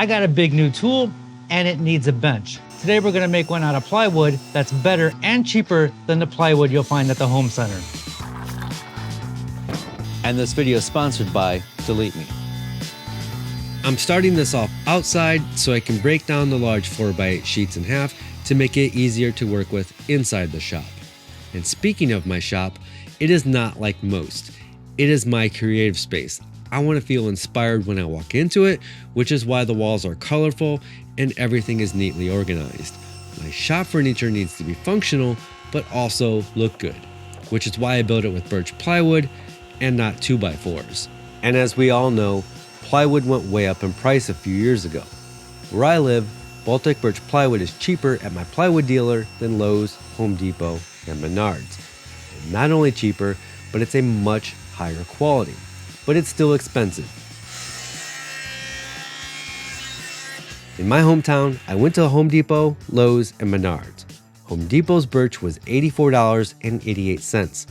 I got a big new tool and it needs a bench. Today we're gonna make one out of plywood that's better and cheaper than the plywood you'll find at the home center. And this video is sponsored by Delete Me. I'm starting this off outside so I can break down the large 4x8 sheets in half to make it easier to work with inside the shop. And speaking of my shop, it is not like most. It is my creative space. I want to feel inspired when I walk into it, which is why the walls are colorful and everything is neatly organized. My shop furniture needs to be functional, but also look good, which is why I built it with birch plywood and not 2x4s. And as we all know, plywood went way up in price a few years ago. Where I live, Baltic birch plywood is cheaper at my plywood dealer than Lowe's, Home Depot, and Menards. And not only cheaper, but it's a much higher quality. But it's still expensive. In my hometown, I went to Home Depot, Lowe's, and Menards. Home Depot's birch was $84.88.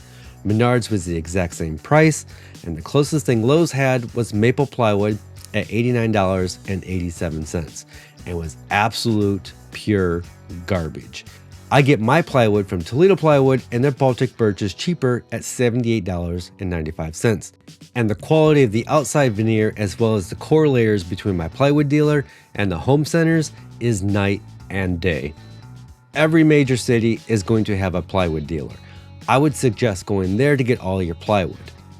Menards was the exact same price, and the closest thing Lowe's had was maple plywood at $89.87, and was absolute pure garbage. I get my plywood from Toledo Plywood, and their Baltic birch is cheaper at $78.95. And the quality of the outside veneer, as well as the core layers between my plywood dealer and the home centers, is night and day. Every major city is going to have a plywood dealer. I would suggest going there to get all your plywood.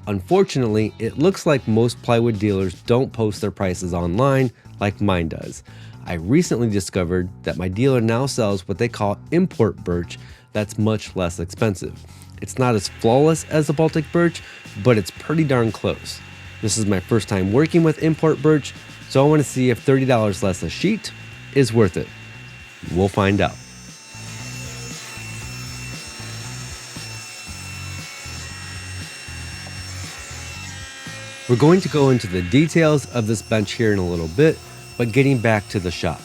Unfortunately, it looks like most plywood dealers don't post their prices online like mine does. I recently discovered that my dealer now sells what they call import birch that's much less expensive. It's not as flawless as the Baltic birch, but it's pretty darn close. This is my first time working with import birch, so I want to see if $30 less a sheet is worth it. We'll find out. We're going to go into the details of this bench here in a little bit, but getting back to the shop.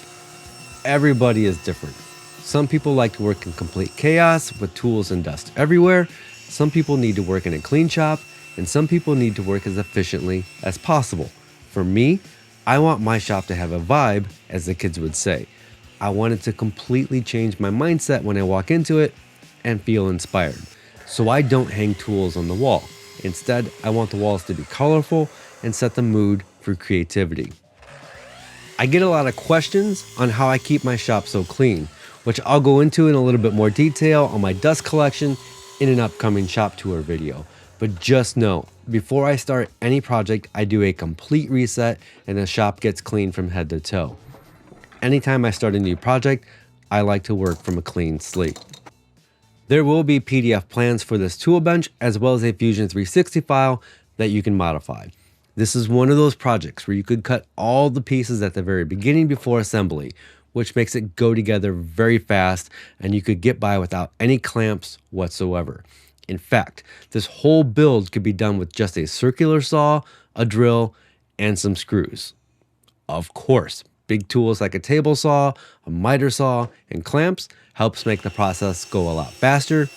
Everybody is different. Some people like to work in complete chaos with tools and dust everywhere. Some people need to work in a clean shop, and some people need to work as efficiently as possible. For me, I want my shop to have a vibe, as the kids would say. I wanted to completely change my mindset when I walk into it and feel inspired. So I don't hang tools on the wall. Instead, I want the walls to be colorful and set the mood for creativity. I get a lot of questions on how I keep my shop so clean, which I'll go into in a little bit more detail on my dust collection in an upcoming shop tour video. But just know, before I start any project, I do a complete reset and the shop gets clean from head to toe. Anytime I start a new project, I like to work from a clean slate. There will be PDF plans for this tool bench, as well as a Fusion 360 file that you can modify. This is one of those projects where you could cut all the pieces at the very beginning before assembly, which makes it go together very fast, and you could get by without any clamps whatsoever. In fact, this whole build could be done with just a circular saw, a drill, and some screws. Of course, big tools like a table saw, a miter saw, and clamps helps make the process go a lot faster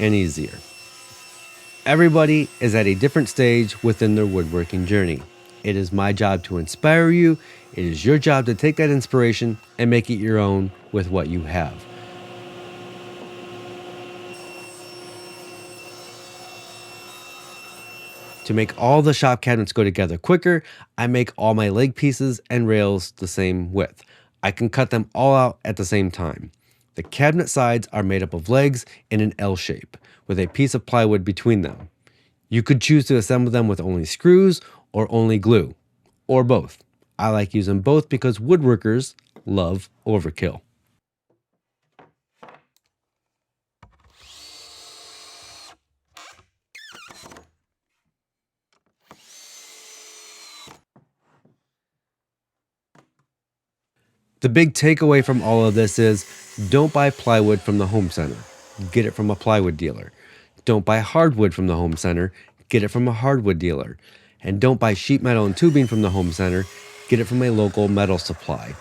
and easier. Everybody is at a different stage within their woodworking journey. It is my job to inspire you. It is your job to take that inspiration and make it your own with what you have. To make all the shop cabinets go together quicker, I make all my leg pieces and rails the same width. I can cut them all out at the same time. The cabinet sides are made up of legs in an L shape, with a piece of plywood between them. You could choose to assemble them with only screws or only glue, or both. I like using both because woodworkers love overkill. The big takeaway from all of this is don't buy plywood from the home center. Get it from a plywood dealer. Don't buy hardwood from the home center. Get it from a hardwood dealer. And don't buy sheet metal and tubing from the home center. Get it from a local metal supply.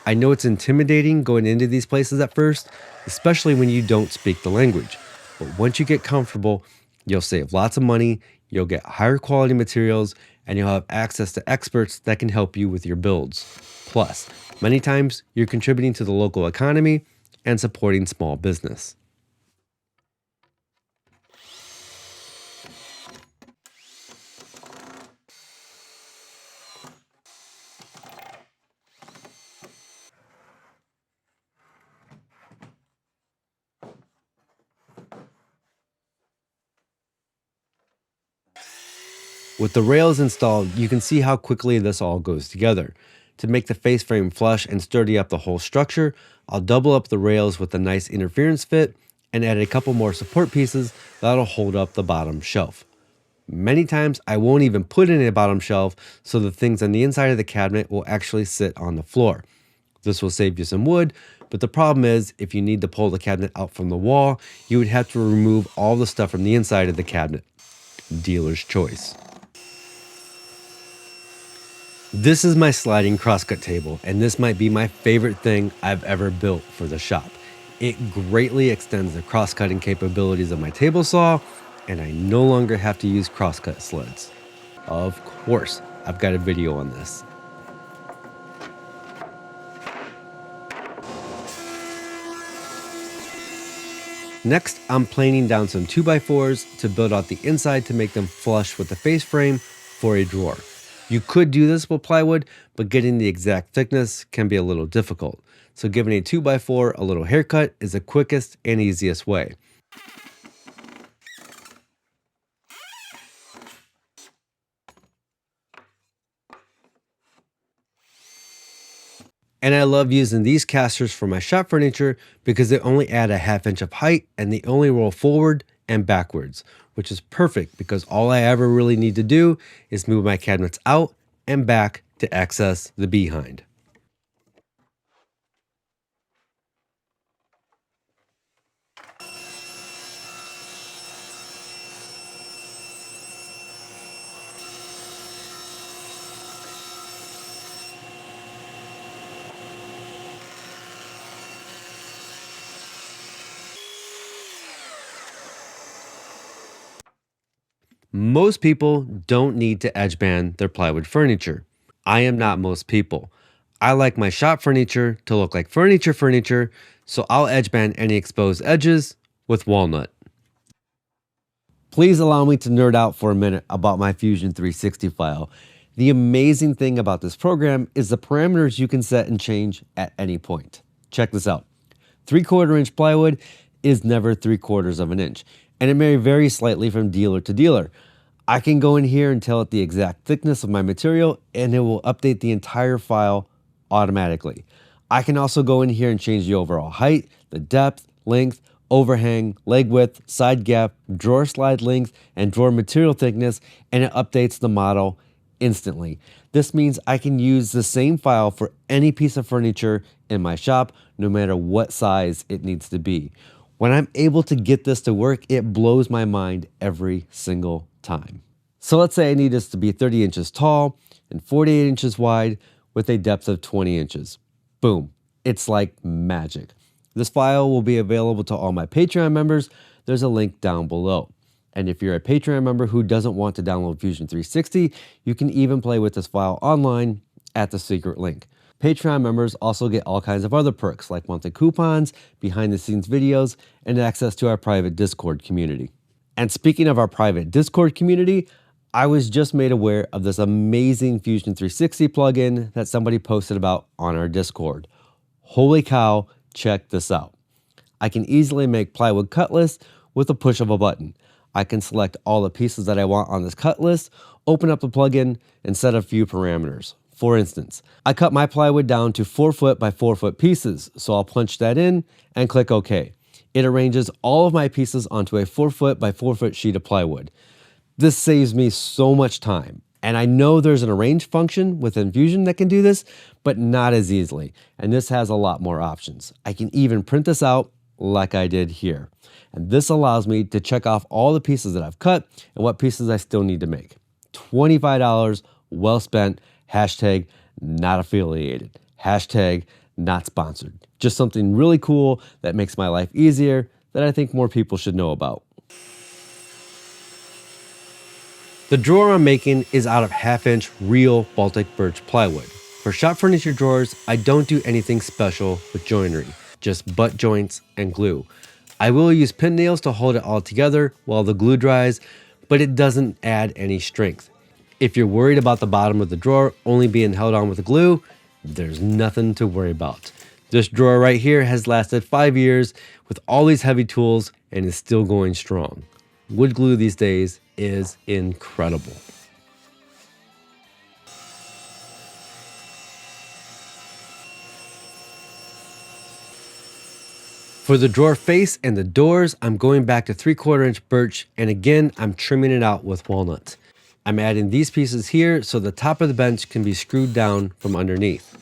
I know it's intimidating going into these places at first, especially when you don't speak the language. But once you get comfortable, you'll save lots of money, you'll get higher quality materials, and you'll have access to experts that can help you with your builds. plus. Many times you're contributing to the local economy and supporting small business. With the rails installed, you can see how quickly this all goes together. To make the face frame flush and sturdy up the whole structure, I'll double up the rails with a nice interference fit and add a couple more support pieces that'll hold up the bottom shelf. Many times I won't even put in a bottom shelf, so the things on the inside of the cabinet will actually sit on the floor. This will save you some wood, but the problem is if you need to pull the cabinet out from the wall, you would have to remove all the stuff from the inside of the cabinet. Dealer's choice. This is my sliding crosscut table, and this might be my favorite thing I've ever built for the shop. It greatly extends the cross-cutting capabilities of my table saw, and I no longer have to use crosscut sleds. Of course, I've got a video on this. Next, I'm planing down some 2x4s to build out the inside to make them flush with the face frame for a drawer. You could do this with plywood, but getting the exact thickness can be a little difficult. So giving a 2x4 a little haircut is the quickest and easiest way. And I love using these casters for my shop furniture because they only add a 1/2 inch of height and they only roll forward and backwards, which is perfect because all I ever really need to do is move my cabinets out and back to access the behind. Most people don't need to edge band their plywood furniture. I am not most people. I like my shop furniture to look like furniture, so I'll edge band any exposed edges with walnut. Please allow me to nerd out for a minute about my Fusion 360 file. The amazing thing about this program is the parameters you can set and change at any point. Check this out. 3/4 inch plywood is never 3/4 of an inch, and it may vary slightly from dealer to dealer. I can go in here and tell it the exact thickness of my material, and it will update the entire file automatically. I can also go in here and change the overall height, the depth, length, overhang, leg width, side gap, drawer slide length, and drawer material thickness, and it updates the model instantly. This means I can use the same file for any piece of furniture in my shop, no matter what size it needs to be. When I'm able to get this to work, it blows my mind every single time. So let's say I need this to be 30 inches tall and 48 inches wide with a depth of 20 inches. Boom, it's like magic. This file will be available to all my Patreon members. There's a link down below. And if you're a Patreon member who doesn't want to download Fusion 360, you can even play with this file online at the secret link. Patreon members also get all kinds of other perks like monthly coupons, behind the scenes videos, and access to our private Discord community. And speaking of our private Discord community, I was just made aware of this amazing Fusion 360 plugin that somebody posted about on our Discord. Holy cow, check this out. I can easily make plywood cut lists with a push of a button. I can select all the pieces that I want on this cut list, open up the plugin, and set a few parameters. For instance, I cut my plywood down to 4 foot by 4 foot pieces, so I'll punch that in and click OK. It arranges all of my pieces onto a 4 foot by 4 foot sheet of plywood. This saves me so much time. And I know there's an arrange function within Fusion that can do this, but not as easily. And this has a lot more options. I can even print this out like I did here. And this allows me to check off all the pieces that I've cut and what pieces I still need to make. $25 well spent. Hashtag not affiliated. Hashtag not sponsored. Just something really cool that makes my life easier that I think more people should know about. The drawer I'm making is out of 1/2 inch real Baltic birch plywood. For shop furniture drawers, I don't do anything special with joinery, just butt joints and glue. I will use pin nails to hold it all together while the glue dries, but it doesn't add any strength. If you're worried about the bottom of the drawer only being held on with glue, there's nothing to worry about. This drawer right here has lasted 5 years with all these heavy tools and is still going strong. Wood glue these days is incredible. For the drawer face and the doors, I'm going back to 3/4 inch birch, and again, I'm trimming it out with walnut. I'm adding these pieces here so the top of the bench can be screwed down from underneath.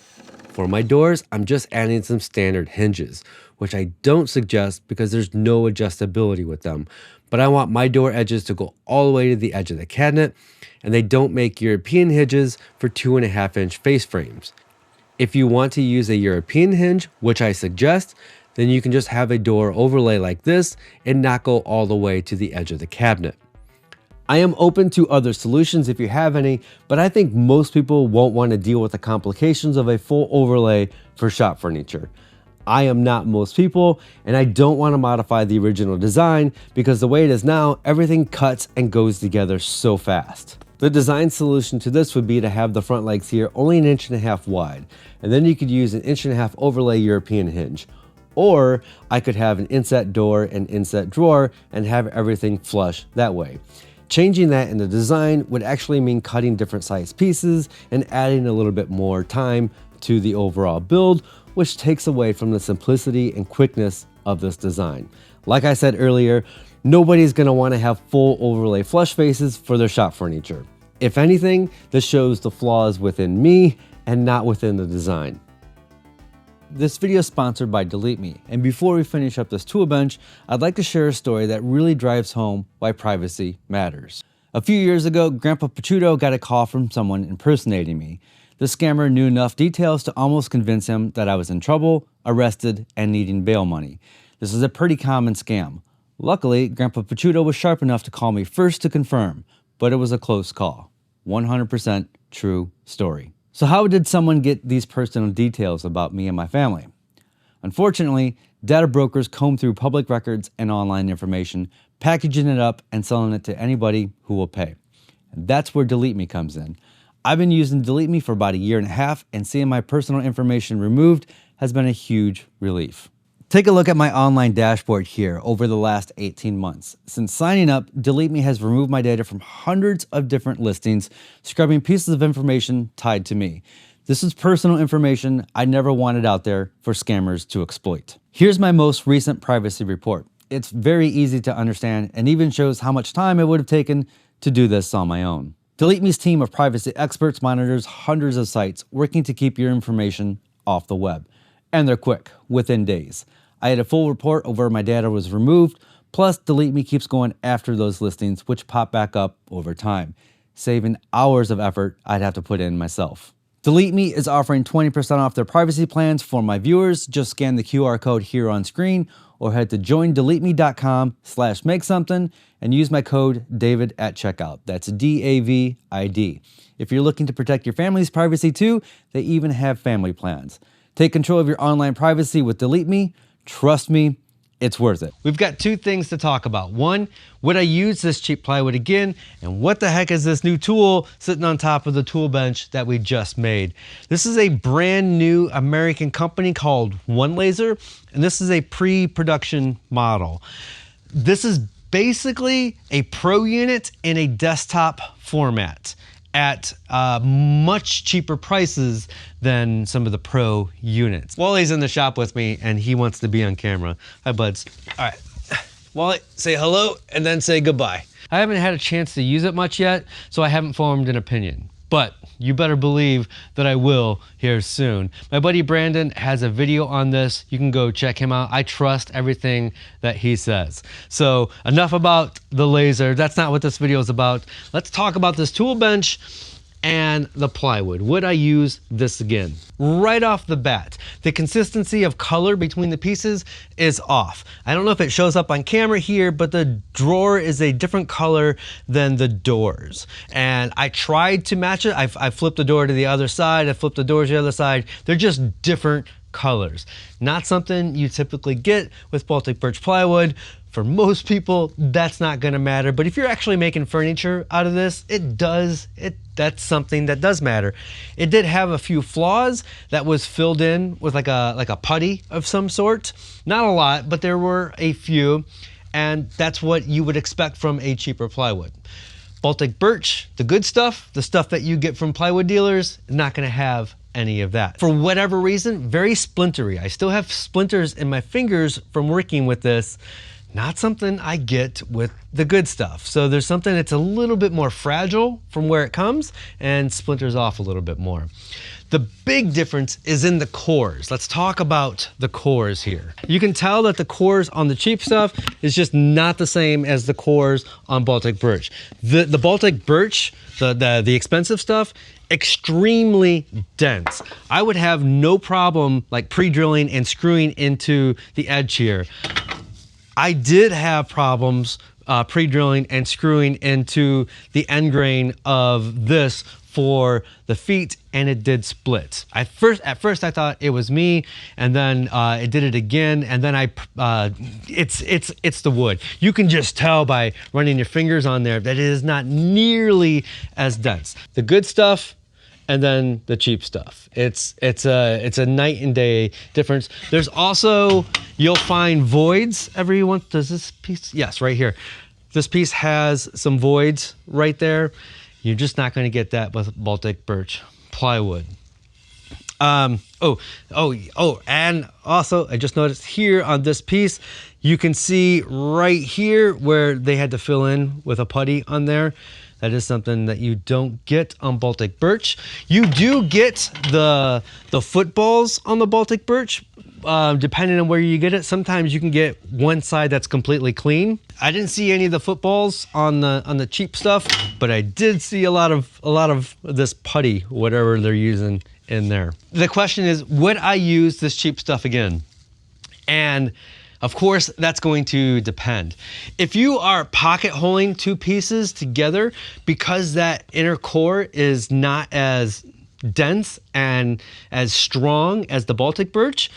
For my doors, I'm just adding some standard hinges, which I don't suggest because there's no adjustability with them. But I want my door edges to go all the way to the edge of the cabinet, and they don't make European hinges for 2.5 inch face frames. If you want to use a European hinge, which I suggest, then you can just have a door overlay like this and not go all the way to the edge of the cabinet. I am open to other solutions if you have any, but I think most people won't want to deal with the complications of a full overlay for shop furniture. I am not most people, and I don't want to modify the original design because the way it is now, everything cuts and goes together so fast. The design solution to this would be to have the front legs here only 1.5 inches wide, and then you could use an 1.5 inch overlay European hinge. Or I could have an inset door and inset drawer and have everything flush that way. Changing that in the design would actually mean cutting different size pieces and adding a little bit more time to the overall build, which takes away from the simplicity and quickness of this design. Like I said earlier, nobody's gonna wanna have full overlay flush faces for their shop furniture. If anything, this shows the flaws within me and not within the design. This video is sponsored by Delete Me, and before we finish up this tool bench, I'd like to share a story that really drives home why privacy matters. A few years ago, Grandpa Pachuto got a call from someone impersonating me. The scammer knew enough details to almost convince him that I was in trouble, arrested, and needing bail money. This is a pretty common scam. Luckily, Grandpa Pachuto was sharp enough to call me first to confirm, but it was a close call. 100% true story. So how did someone get these personal details about me and my family? Unfortunately, data brokers comb through public records and online information, packaging it up and selling it to anybody who will pay. And that's where Delete Me comes in. I've been using Delete Me for about 1.5 years, and seeing my personal information removed has been a huge relief. Take a look at my online dashboard here over the last 18 months. Since signing up, Delete Me has removed my data from hundreds of different listings, scrubbing pieces of information tied to me. This is personal information I never wanted out there for scammers to exploit. Here's my most recent privacy report. It's very easy to understand and even shows how much time it would have taken to do this on my own. Delete Me's team of privacy experts monitors hundreds of sites working to keep your information off the web. And they're quick, within days. I had a full report of where my data was removed, plus Delete Me keeps going after those listings, which pop back up over time, saving hours of effort I'd have to put in myself. Delete Me is offering 20% off their privacy plans for my viewers. Just scan the QR code here on screen or head to joindeleteme.com/makesomething and use my code David at checkout. That's DAVID. If you're looking to protect your family's privacy too, they even have family plans. Take control of your online privacy with Delete Me. Trust me, it's worth it. We've got two things to talk about. One, would I use this cheap plywood again? And what the heck is this new tool sitting on top of the tool bench that we just made? This is a brand new American company called One Laser, and this is a pre-production model. This is basically a pro unit in a desktop format at much cheaper prices than some of the pro units. Wally's in the shop with me and he wants to be on camera. Hi, buds. All right, Wally, say hello and then say goodbye. I haven't had a chance to use it much yet, so I haven't formed an opinion, but you better believe that I will here soon. My buddy Brandon has a video on this. You can go check him out. I trust everything that he says. So enough about the laser. That's not what this video is about. Let's talk about this tool bench and the plywood. Would I use this again? Right off the bat, the consistency of color between the pieces is off. I don't know if it shows up on camera here, but the drawer is a different color than the doors. And I tried to match it. I flipped the door to the other side. I flipped the doors to the other side. They're just different colors. Not something you typically get with Baltic birch plywood. For most people, that's not gonna matter. But if you're actually making furniture out of this, that's something that does matter. It did have a few flaws that was filled in with like a putty of some sort. Not a lot, but there were a few. And that's what you would expect from a cheaper plywood. Baltic birch, the good stuff, the stuff that you get from plywood dealers, is not gonna have any of that. For whatever reason, very splintery. I still have splinters in my fingers from working with this. Not something I get with the good stuff. So there's something that's a little bit more fragile from where it comes and splinters off a little bit more. The big difference is in the cores. Let's talk about the cores here. You can tell that the cores on the cheap stuff is just not the same as the cores on Baltic birch. The Baltic birch, the expensive stuff, extremely dense. I would have no problem like pre-drilling and screwing into the edge here. I did have problems pre-drilling and screwing into the end grain of this for the feet, and it did split. At first I thought it was me, and then it did it again, and then it's the wood. You can just tell by running your fingers on there that it is not nearly as dense. The good stuff, and then the cheap stuff. It's a night and day difference. There's also, you'll find voids every once. Does this piece? Yes, right here. This piece has some voids right there. You're just not going to get that with Baltic birch plywood. And also I just noticed here on this piece, you can see right here where they had to fill in with a putty on there. That is something that you don't get on Baltic birch. You do get the footballs on the Baltic birch, depending on where you get it. Sometimes you can get one side that's completely clean. I didn't see any of the footballs on the cheap stuff, but I did see a lot of this putty, whatever they're using in there. The question is, would I use this cheap stuff again? And of course, that's going to depend. If you are pocket holing two pieces together, because that inner core is not as dense and as strong as the Baltic birch,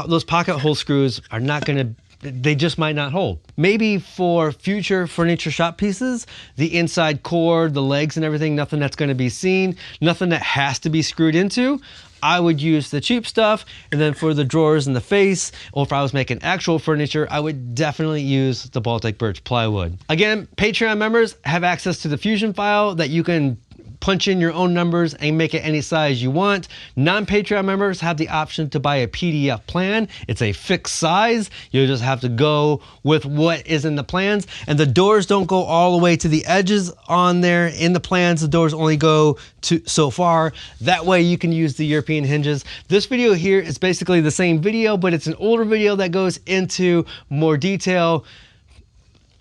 those pocket hole screws are not going to, they just might not hold. Maybe for future furniture shop pieces, the inside core, the legs and everything, nothing that's going to be seen, nothing that has to be screwed into, I would use the cheap stuff. And then for the drawers and the face, or if I was making actual furniture, I would definitely use the Baltic birch plywood. Again, Patreon members have access to the Fusion file that you can punch in your own numbers and make it any size you want. Non-Patreon members have the option to buy a PDF plan. It's a fixed size. You just have to go with what is in the plans. And the doors don't go all the way to the edges on there. In the plans, the doors only go to so far. That way you can use the European hinges. This video here is basically the same video, but it's an older video that goes into more detail.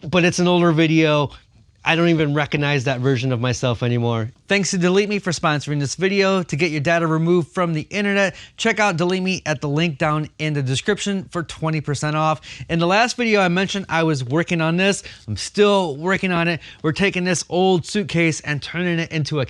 But it's an older video. I don't even recognize that version of myself anymore. Thanks to Delete Me for sponsoring this video. To get your data removed from the internet, check out Delete Me at the link down in the description for 20% off. In the last video I mentioned I was working on this. I'm still working on it. We're taking this old suitcase and turning it into a